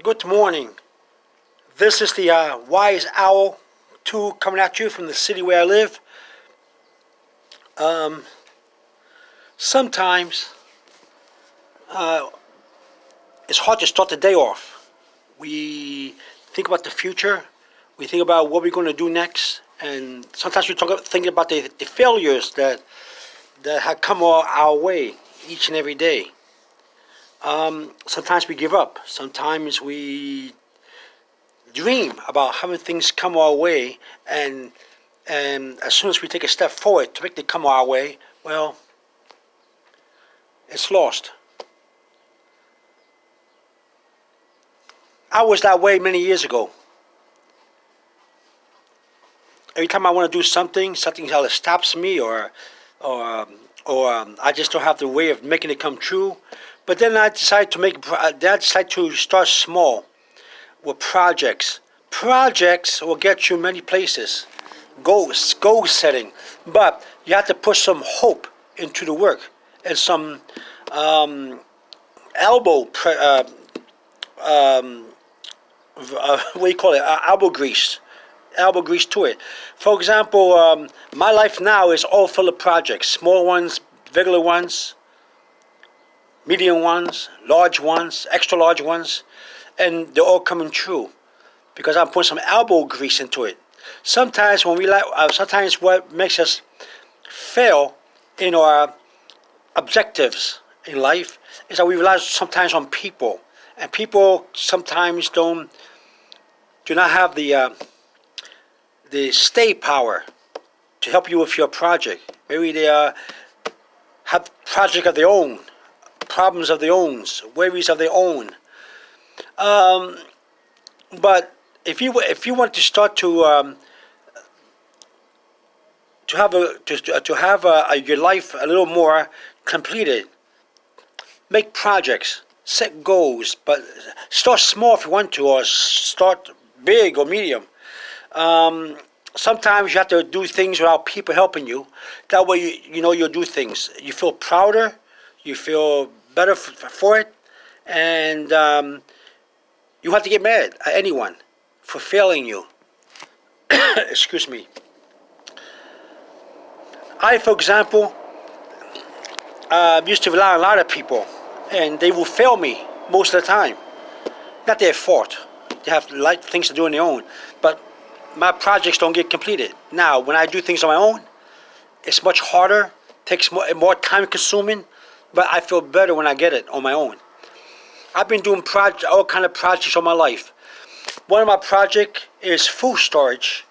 Good morning. This is the Wise Owl 2 coming at you from the city where I live. Um, Sometimes it's hard to start the day off. We think about the future. We think about what we're going to do next. And sometimes we think about the failures that have come our way each and every day. Sometimes we give up. Sometimes we dream about having things come our way, and as soon as we take a step forward to make it come our way, well, it's lost. I was that way many years ago. Every time I want to do something either stops me, or I just don't have the way of making it come true. But then I decide to start small with projects. Projects will get you many places. Goal setting, but you have to put some hope into the work and some elbow what do you call it? Elbow grease to it. For example, my life now is all full of projects, small ones, regular ones, medium ones, large ones, extra large ones, and they're all coming true because I'm putting some elbow grease into it. Sometimes sometimes what makes us fail in our objectives in life is that we rely sometimes on people, and people sometimes do not have the stay power to help you with your project. Maybe they have project of their own, problems of their own, worries of their own. But if you want to start to have your life a little more completed, make projects, set goals, but start small if you want to, or start big or medium. Sometimes you have to do things without people helping you. That way, you know you'll do things. You feel prouder, you feel better for it, and you have to get mad at anyone for failing you. Excuse me. I, for example, used to rely on a lot of people, and they will fail me most of the time. Not their fault. They have things to do on their own, but my projects don't get completed. Now, when I do things on my own, it's much harder, takes more time consuming, but I feel better when I get it on my own. I've been doing all kind of projects all my life. One of my projects is food storage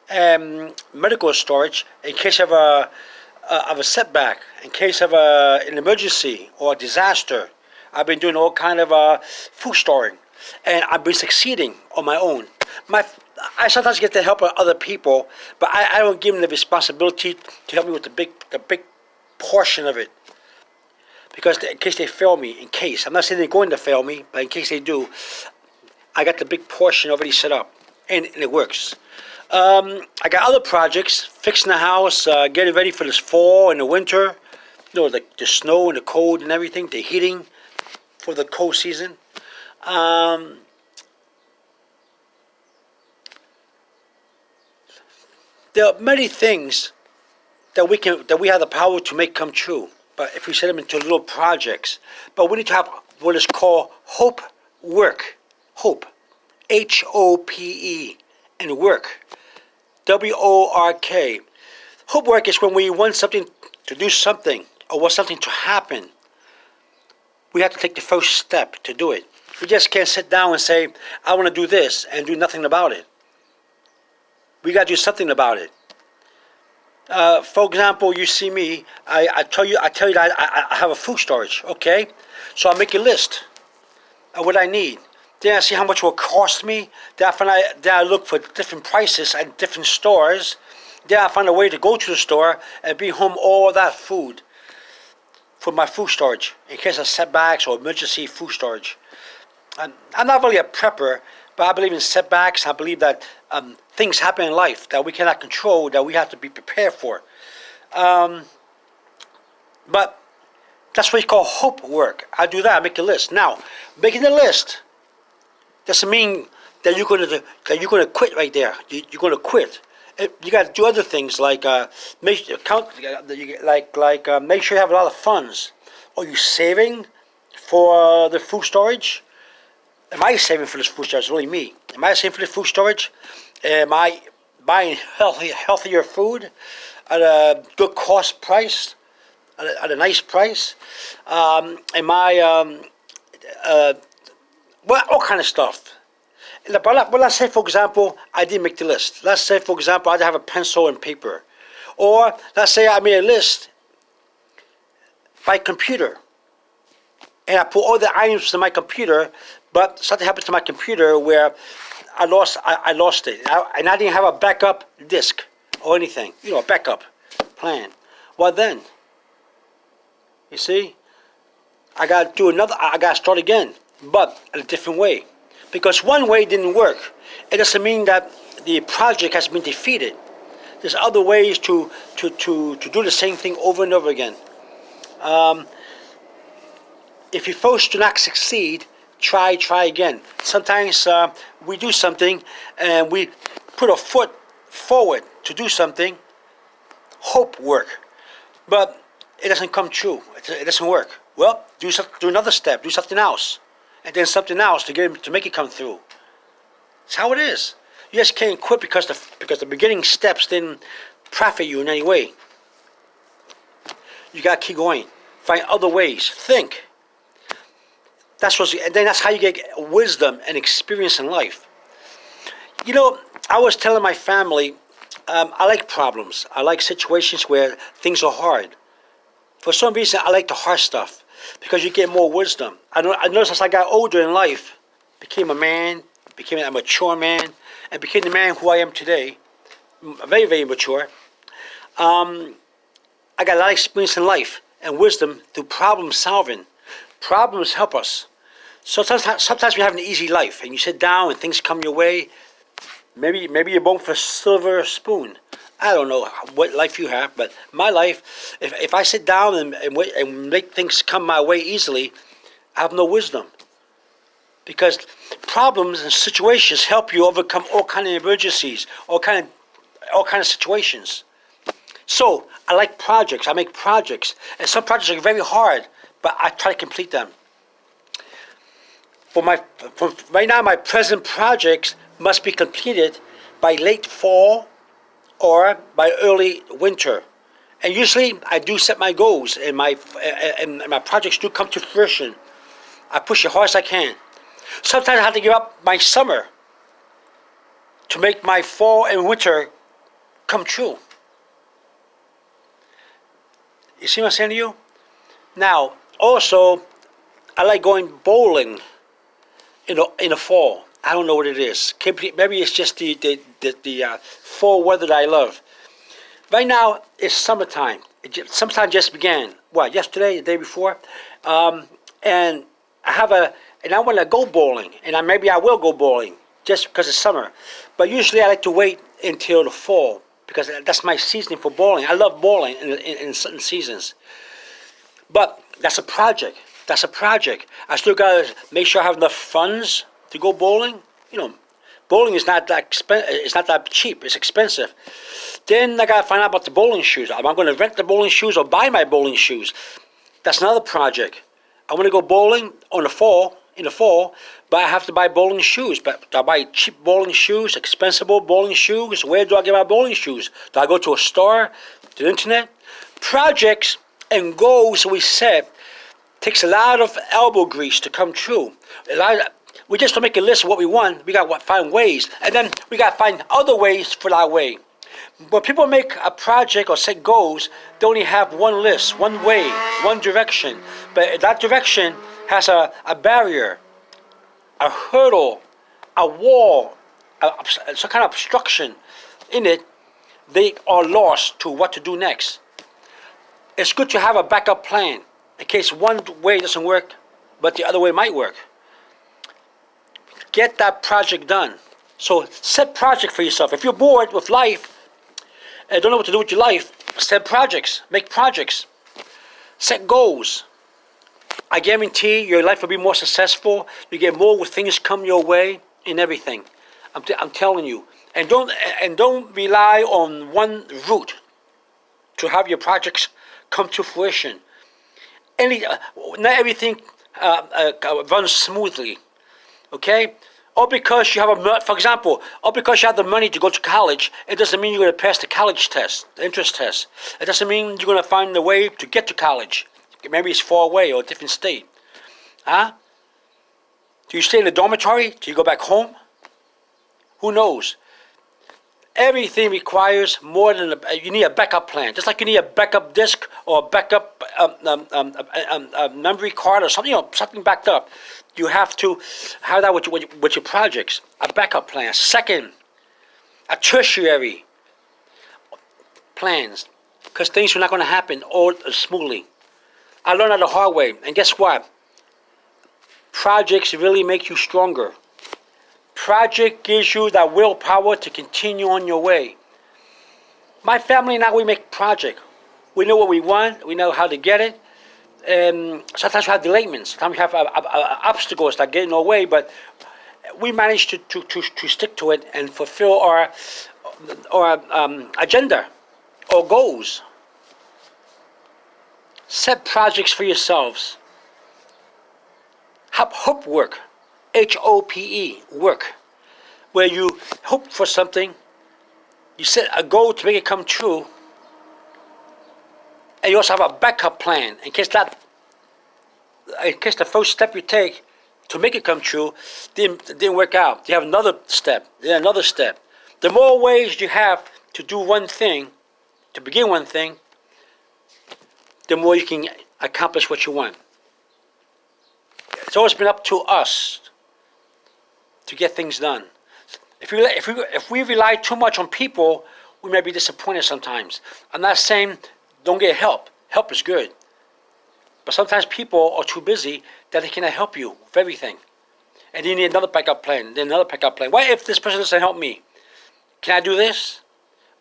and medical storage in case of a setback, in case of an emergency or a disaster. I've been doing all kind of food storing, and I've been succeeding on my own. I sometimes get the help of other people, but I don't give them the responsibility to help me with the big portion of it. Because in case they fail me, I'm not saying they're going to fail me, but in case they do, I got the big portion already set up, and it works. I got other projects, fixing the house, getting ready for this fall and the winter, the snow and the cold and everything, the heating for the cold season. There are many things that we have the power to make come true, but if we set them into little projects. But we need to have what is called Hopework. Hope, Hope, and work, WORK. Hopework is when we want something to do something, or want something to happen. We have to take the first step to do it. We just can't sit down and say, I want to do this, and do nothing about it. We got to do something about it. For example, you see me. I tell you that I have a food storage. Okay, so I make a list of what I need. Then I see how much it will cost me. Then I look for different prices at different stores. Then I find a way to go to the store and bring home all that food for my food storage in case of setbacks or emergency food storage. I'm not really a prepper, but I believe in setbacks. I believe that things happen in life that we cannot control, that we have to be prepared for. But that's what you call hope work. I do that. I make a list. Now, making the list, Doesn't mean that you're gonna quit right there. You're gonna quit. You got to do other things like make sure you have a lot of funds. Are you saving for the food storage? Am I saving for this food storage? It's really me. Am I saving for the food storage? Am I buying healthier food at a good cost price, at a nice price? Am I well, all kind of stuff. But let's say, for example, I didn't make the list. Let's say, for example, I didn't have a pencil and paper. Or let's say I made a list by computer. And I put all the items in my computer, but something happened to my computer where I lost it. And I didn't have a backup disk or anything. A backup plan. Well then, you see, I got to start again, but in a different way. Because one way didn't work. It doesn't mean that the project has been defeated. There's other ways to do the same thing over and over again. If you first do not succeed, try again. Sometimes we do something and we put a foot forward to do something, Hopework, but it doesn't come true. It doesn't work. Well, do another step, do something else. And then something else to make it come through. It's how it is. You just can't quit because the beginning steps didn't profit you in any way. You gotta keep going. Find other ways. Think. And then that's how you get wisdom and experience in life. I was telling my family, I like problems. I like situations where things are hard. For some reason, I like the hard stuff. Because you get more wisdom. I noticed as I got older in life, became a man, became a mature man, and became the man who I am today, very, very mature. I got a lot of experience in life and wisdom through problem solving. Problems help us. So sometimes we have an easy life, and you sit down and things come your way. Maybe you're born for a silver spoon. I don't know what life you have, but my life, if I sit down and make things come my way easily, I have no wisdom. Because problems and situations help you overcome all kind of emergencies, all kind of situations. So I like projects. I make projects, and some projects are very hard, but I try to complete them. Right now, my present projects must be completed by late fall or by early winter. And usually I do set my goals and my projects do come to fruition. I push as hard as I can. Sometimes I have to give up my summer to make my fall and winter come true. You see what I'm saying to you? Now, also, I like going bowling in the fall. I don't know what it is. Maybe it's just the fall weather that I love. Right now, it's summertime. Summertime just began. Yesterday, the day before, and I want to go bowling, and maybe I will go bowling just because it's summer. But usually, I like to wait until the fall because that's my season for bowling. I love bowling in certain seasons. But that's a project. I still gotta make sure I have enough funds to go bowling. Bowling is not that it's not that cheap. It's expensive. Then I gotta find out about the bowling shoes. Am I going to rent the bowling shoes or buy my bowling shoes? That's another project. I want to go bowling in the fall, but I have to buy bowling shoes. But do I buy cheap bowling shoes, expensive bowling shoes? Where do I get my bowling shoes? Do I go to a store, to the internet? Projects and goals we set takes a lot of elbow grease to come true. We just don't make a list of what we want. We got to find ways. And then we got to find other ways for our way. When people make a project or set goals, they only have one list, one way, one direction. But that direction has a barrier, a hurdle, a wall, some kind of obstruction in it. They are lost to what to do next. It's good to have a backup plan in case one way doesn't work, but the other way might work. Get that project done. So set project for yourself. If you're bored with life and don't know what to do with your life, set projects. Make projects. Set goals. I guarantee your life will be more successful. You get more things come your way in everything. I'm telling you. And don't rely on one route to have your projects come to fruition. Not everything runs smoothly. Okay? Or because you have for example, or because you have the money to go to college, it doesn't mean you're going to pass the college test, the entrance test. It doesn't mean you're going to find a way to get to college. Maybe it's far away or a different state. Huh? Do you stay in the dormitory? Do you go back home? Who knows? Everything requires more than you need a backup plan. Just like you need a backup disk or a backup memory card or something, something backed up. You have to have that with your projects. A backup plan. Second, a tertiary plans, because things are not going to happen all smoothly. I learned that the hard way, and guess what? Projects really make you stronger. Project gives you that willpower to continue on your way. My family and I, we make project. We know what we want. We know how to get it. Sometimes we have delayments. Sometimes we have obstacles that get in our way, but we manage to stick to it and fulfill our agenda or goals. Set projects for yourselves. Have Hopework. Hope, work, where you hope for something, you set a goal to make it come true, and you also have a backup plan in case the first step you take to make it come true didn't work out. You have another step, then another step. The more ways you have to do one thing, to begin one thing, the more you can accomplish what you want. It's always been up to us to get things done. If we rely too much on people, we may be disappointed sometimes. I'm not saying don't get help. Help is good. But sometimes people are too busy that they cannot help you with everything. And you need another backup plan, then another backup plan. What if this person doesn't help me? Can I do this?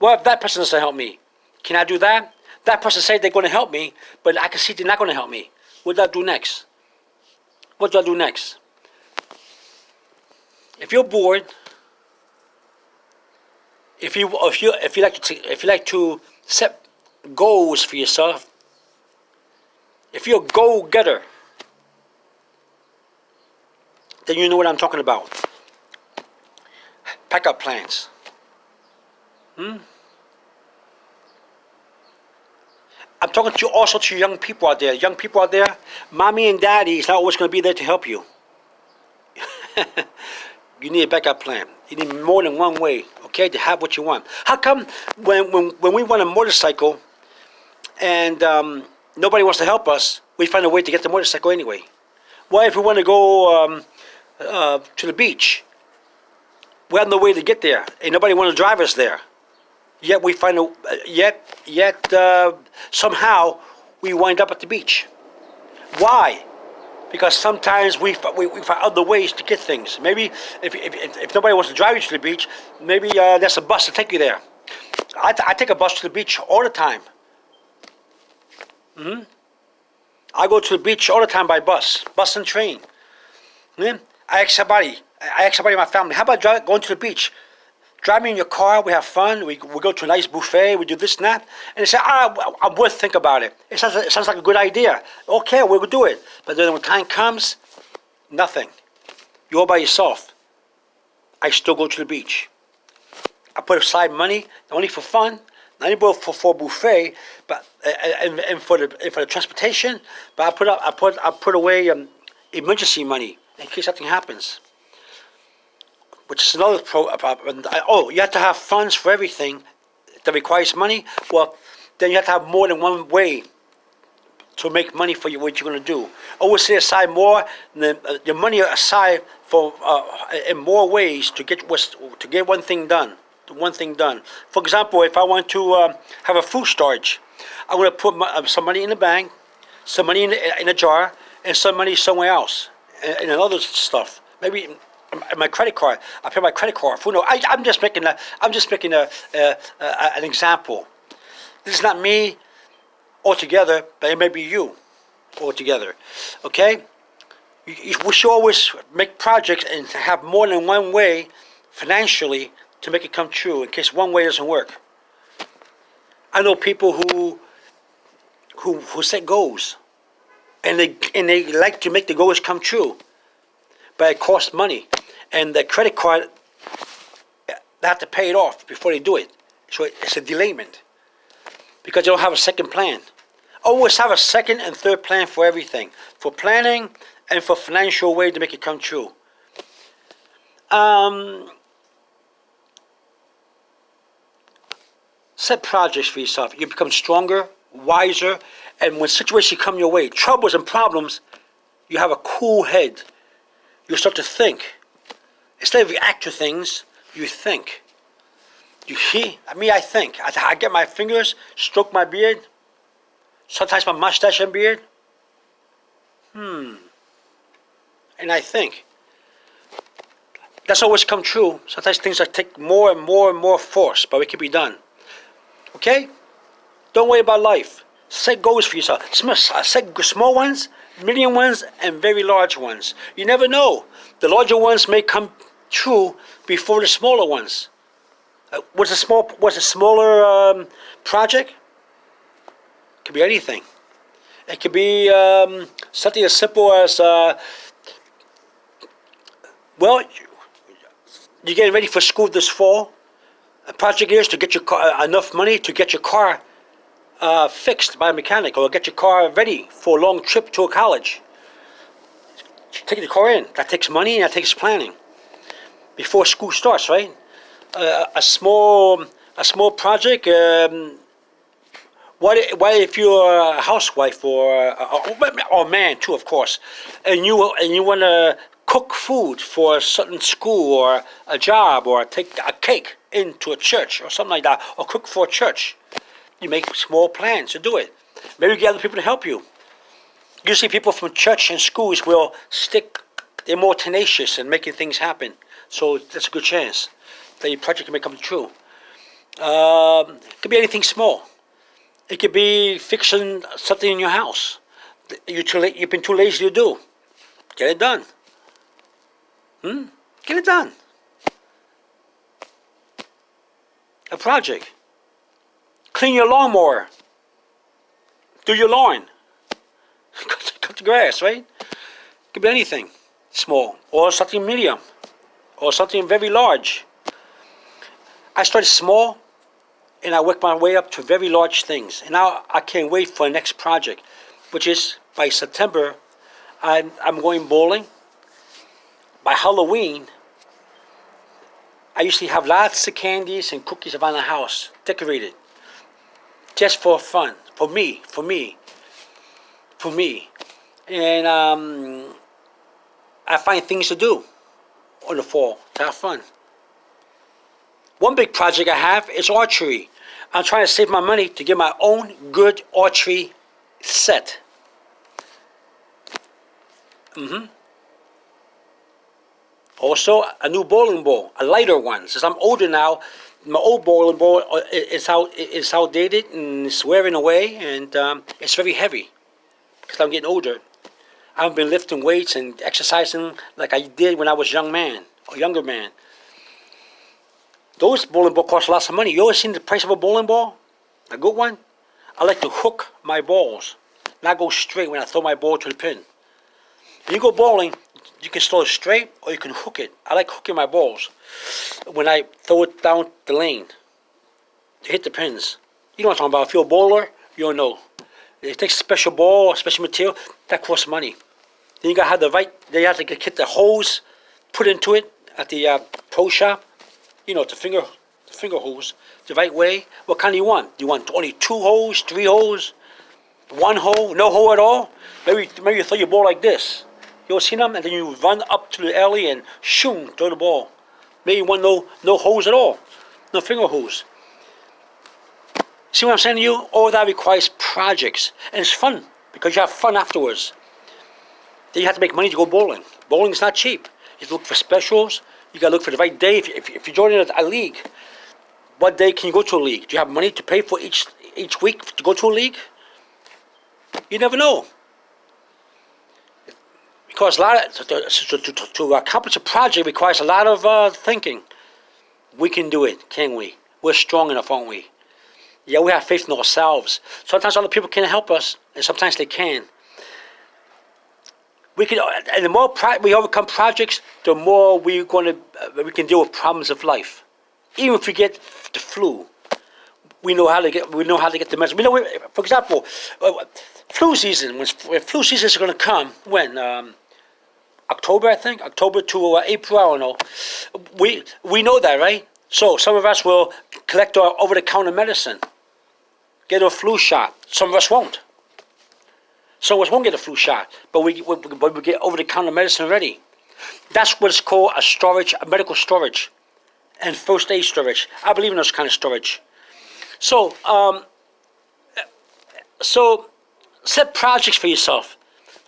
What if that person doesn't help me? Can I do that? That person said they're going to help me, but I can see they're not going to help me. What do I do next? What do I do next? If you're bored, if you like to set goals for yourself, if you're a goal getter, then you know what I'm talking about. Backup plans. I'm talking to also to young people out there. Young people out there, mommy and daddy is not always going to be there to help you. You need a backup plan. You need more than one way, okay, to have what you want. How come when we want a motorcycle and nobody wants to help us, we find a way to get the motorcycle anyway? Why if we want to go to the beach, we have no way to get there, and nobody wants to drive us there. Yet we find somehow we wind up at the beach. Why? Because sometimes we find other ways to get things. Maybe if nobody wants to drive you to the beach, maybe there's a bus to take you there. I take a bus to the beach all the time. I go to the beach all the time by bus and train. I ask somebody in my family, how about going to the beach? Drive me in your car, we have fun, we go to a nice buffet, we do this and that. And they say, I'm worth think about it. It sounds like a good idea. Okay, we'll do it. But then when time comes, nothing. You're all by yourself. I still go to the beach. I put aside money, only for fun, not only for buffet, but and for the transportation. But I put away emergency money in case something happens. Which is another problem. You have to have funds for everything that requires money. Well, then you have to have more than one way to make money for what you're going to do. Always set aside more your money aside for in more ways to get one thing done. For example, if I want to have a food storage, I'm going to put some money in the bank, some money in a jar, and some money somewhere else in another stuff. Maybe my credit card. I pay my credit card. Who knows? I'm just making an example. This is not me altogether, but it may be you. altogether. Okay? We should always make projects and have more than one way financially to make it come true in case one way doesn't work. I know people who set goals and they like to make the goals come true, but it costs money. And the credit card, they have to pay it off before they do it. So it's a delayment because they don't have a second plan. Always have a second and third plan for everything, for planning and for financial way to make it come true. Set projects for yourself. You become stronger, wiser, and when situations come your way, troubles and problems, you have a cool head. You start to think. Instead of react to things, you think. You see? I think. I get my fingers, stroke my beard, sometimes my mustache and beard. And I think. That's always come true. Sometimes things that take more and more and more force, but it can be done. Okay? Don't worry about life. Set goals for yourself. Set small ones, medium ones, and very large ones. You never know. The larger ones may come true before the smaller ones. What's a smaller project? It could be anything. It could be something as simple as you're getting ready for school this fall. A project is to get your car enough money to get your car fixed by a mechanic, or get your car ready for a long trip to a college. Take the car in. That takes money and that takes planning before school starts, right? A small project. What if you're a housewife or man too, of course, and you want to cook food for a certain school or a job, or take a cake into a church or something like that, or cook for a church. You make small plans to do it. Maybe you get other people to help you. Usually people from church and schools will stick. They're more tenacious in making things happen. So that's a good chance that your project can come true. It could be anything small. It could be fixing something in your house. You've been too lazy to do. Get it done. Get it done. A project. Clean your lawnmower. Do your lawn. Cut the grass, right? It could be anything small, or something medium, or something very large. I started small, and I worked my way up to very large things. And now I can't wait for the next project, which is by September, I'm going bowling. By Halloween, I usually have lots of candies and cookies around the house, decorated, just for fun, for me. And I find things to do in the fall to have fun. One big project I have is archery. I'm trying to save my money to get my own good archery set. Also, a new bowling ball, a lighter one. Since I'm older now, my old bowling ball is outdated and it's wearing away, and it's very heavy because I'm getting older. I haven't been lifting weights and exercising like I did when I was a younger man. Those bowling balls cost lots of money. You ever seen the price of a bowling ball? A good one? I like to hook my balls, not go straight when I throw my ball to the pin. When you go bowling, you can throw it straight or you can hook it. I like hooking my balls when I throw it down the lane to hit the pins. You know what I'm talking about. If you're a bowler, you'll know. It takes a special ball, a special material. That costs money. Then you gotta have then you have to get the hose put into it at the pro shop. You know, the finger hose, the right way. What kind do you want? Do you want only 2 holes, 3 holes, 1 hole, no hole at all? Maybe you throw your ball like this. You ever seen them? And then you run up to the alley and shoom, throw the ball. Maybe you want no hose at all, no finger hose. See what I'm saying to you? All that requires projects, and it's fun because you have fun afterwards. Then you have to make money to go bowling. Bowling is not cheap. You have to look for specials. You got to look for the right day. If you're joining a league, what day can you go to a league? Do you have money to pay for each week to go to a league? You never know. Because a lot of, to accomplish a project requires a lot of thinking. We can do it, can we? We're strong enough, aren't we? Yeah, we have faith in ourselves. Sometimes other people can't help us, and sometimes they can. We can, and the more we overcome projects, the more we can deal with problems of life. Even if we get the flu, we know how to get the medicine. We know, for example, flu season. When flu season is going to come, when October, I think, October to April. I don't know. We know that, right? So some of us will collect our over-the-counter medicine, get a flu shot. Some of us won't. Some of us won't get a flu shot, but we get over-the-counter medicine already. That's what's called a storage, a medical storage, and first aid storage. I believe in those kind of storage. So, set projects for yourself,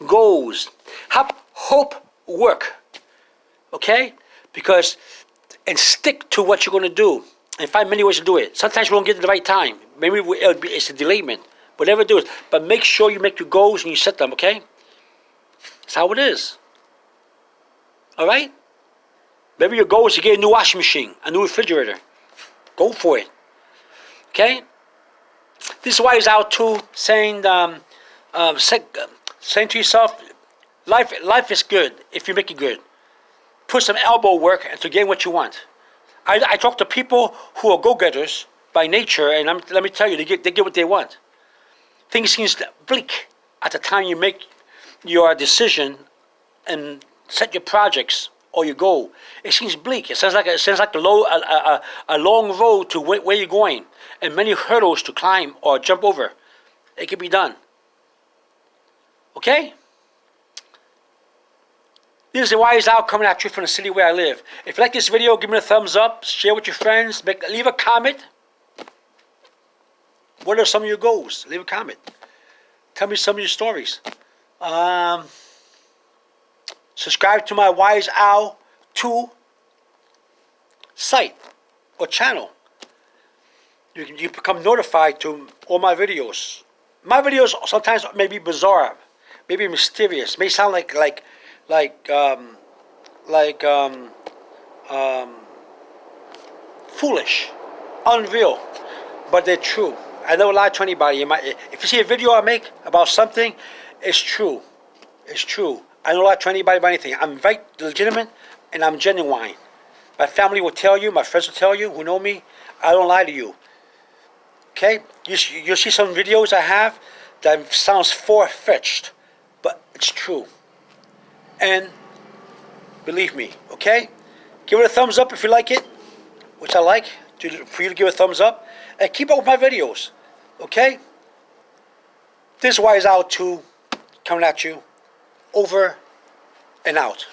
goals, have Hopework, okay? And stick to what you're going to do, and find many ways to do it. Sometimes we won't get it at the right time. Maybe it's a delayment. Whatever it is, but make sure you make your goals and you set them, okay? That's how it is. All right? Maybe your goal is to get a new washing machine, a new refrigerator. Go for it. Okay? This is why he's out too, saying to yourself, life is good if you make it good. Put some elbow work to gain what you want. I talk to people who are go-getters by nature, and let me tell you, they get what they want. Things seem bleak at the time you make your decision and set your projects or your goal. It seems bleak. It sounds like a long road to where you're going, and many hurdles to climb or jump over. It can be done. Okay? This is the wise owl coming at you from the city where I live. If you like this video, give me a thumbs up, share with your friends, leave a comment. What are some of your goals? Leave a comment. Tell me some of your stories. Subscribe to my Wise Owl 2 site or channel. You become notified to all my videos. My videos sometimes may be bizarre, maybe mysterious, may sound like foolish, unreal, but they're true. I never lie to anybody. If you see a video I make about something, it's true. It's true. I don't lie to anybody about anything. I'm very legitimate and I'm genuine. My family will tell you, my friends will tell you, who know me, I don't lie to you. Okay? You'll see some videos I have that sounds far-fetched, but it's true. And believe me, okay? Give it a thumbs up if you like it, which I like, for you to give a thumbs up. And keep up with my videos, okay? This is Wise Owl 2 coming at you, over and out.